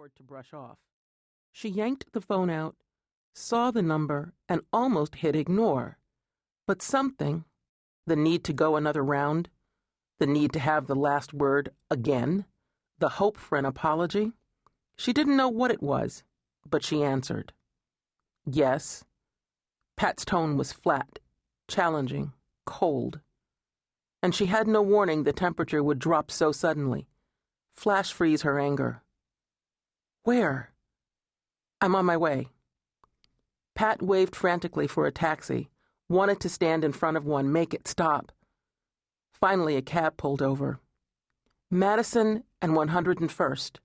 cord to brush off. She yanked the phone out, saw the number, and almost hit ignore. But something, the need to go another round, the need to have the last word again, the hope for an apology, she didn't know what it was, but she answered. Yes. Pat's tone was flat, challenging, cold. And she had no warning the temperature would drop so suddenly, flash freeze her anger. Where? I'm on my way. Pat waved frantically for a taxi, wanted to stand in front of one, make it stop. Finally, a cab pulled over. Madison and 101st.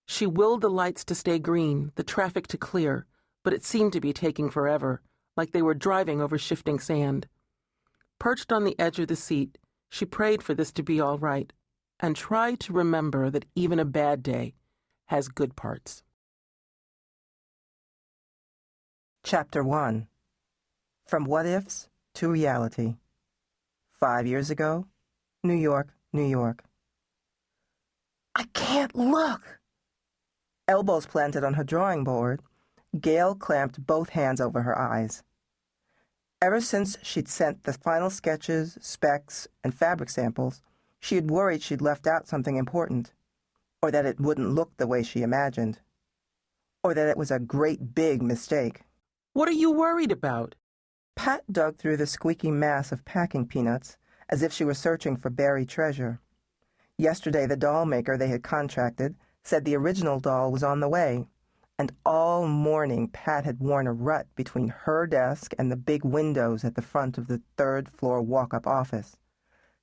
She willed the lights to stay green, the traffic to clear, but it seemed to be taking forever, like they were driving over shifting sand. Perched on the edge of the seat, she prayed for this to be all right, and tried to remember that even a bad day has good parts. Chapter 1. From What Ifs to Reality. 5 years ago, New York, New York. I can't look! Elbows planted on her drawing board, Gayle clamped both hands over her eyes. Ever since she'd sent the final sketches, specs, and fabric samples, she had worried she'd left out something important, or that it wouldn't look the way she imagined, or that it was a great big mistake. What are you worried about? Pat dug through the squeaky mass of packing peanuts as if she were searching for buried treasure. Yesterday the doll maker they had contracted said the original doll was on the way, and all morning Pat had worn a rut between her desk and the big windows at the front of the third-floor walk-up office,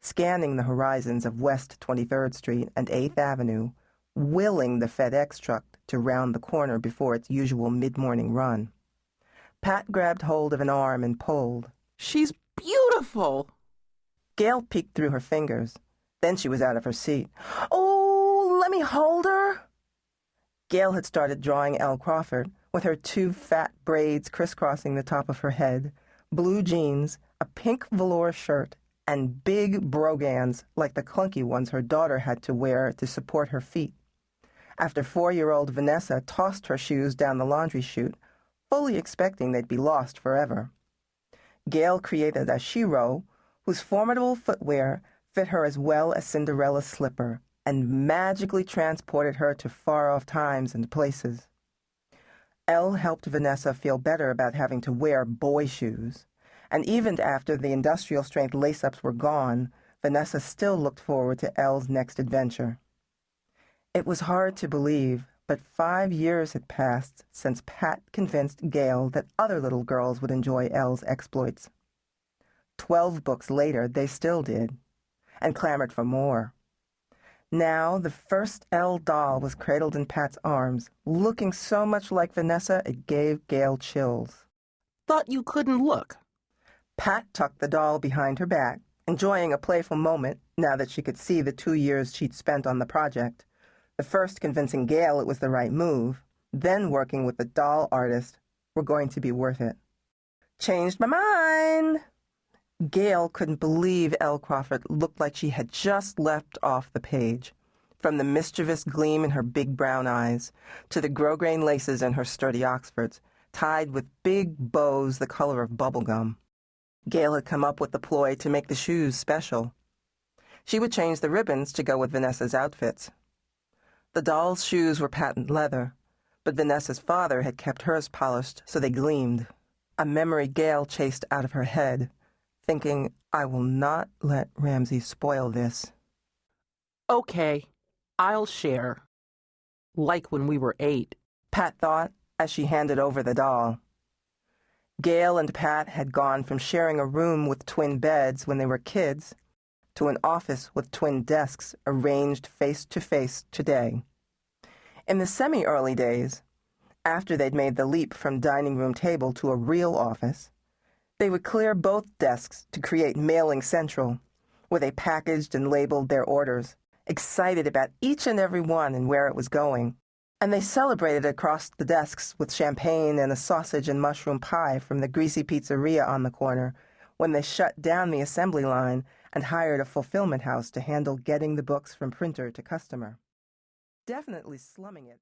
scanning the horizons of West 23rd Street and 8th Avenue, willing the FedEx truck to round the corner before its usual mid-morning run. Pat grabbed hold of an arm and pulled. She's beautiful! Gayle peeked through her fingers. Then she was out of her seat. Oh, let me hold her! Gayle had started drawing Elle Crawford, with her 2 fat braids crisscrossing the top of her head, blue jeans, a pink velour shirt, and big brogans like the clunky ones her daughter had to wear to support her feet. After 4-year-old Vanessa tossed her shoes down the laundry chute, fully expecting they'd be lost forever. Gayle created a shiro whose formidable footwear fit her as well as Cinderella's slipper, and magically transported her to far-off times and places. Elle helped Vanessa feel better about having to wear boy shoes, and even after the industrial-strength lace-ups were gone, Vanessa still looked forward to Elle's next adventure. It was hard to believe, but 5 years had passed since Pat convinced Gayle that other little girls would enjoy Elle's exploits. 12 books later, they still did, and clamored for more. Now, the first Elle doll was cradled in Pat's arms, looking so much like Vanessa it gave Gayle chills. Thought you couldn't look. Pat tucked the doll behind her back, enjoying a playful moment now that she could see the 2 years she'd spent on the project. The first convincing Gayle it was the right move, then working with the doll artist were going to be worth it. Changed my mind! Gayle couldn't believe Elle Crawford looked like she had just leapt off the page, from the mischievous gleam in her big brown eyes to the grosgrain laces in her sturdy Oxfords, tied with big bows the color of bubble gum. Gayle had come up with the ploy to make the shoes special. She would change the ribbons to go with Vanessa's outfits. The doll's shoes were patent leather, but Vanessa's father had kept hers polished so they gleamed. A memory Gayle chased out of her head, thinking, I will not let Ramsay spoil this. Okay, I'll share. Like when we were 8. Pat thought as she handed over the doll. Gayle and Pat had gone from sharing a room with twin beds when they were kids to an office with twin desks arranged face-to-face today. In the semi-early days, after they'd made the leap from dining room table to a real office, they would clear both desks to create Mailing Central, where they packaged and labeled their orders, excited about each and every one and where it was going. And they celebrated across the desks with champagne and a sausage and mushroom pie from the greasy pizzeria on the corner when they shut down the assembly line and hired a fulfillment house to handle getting the books from printer to customer. Definitely slumming it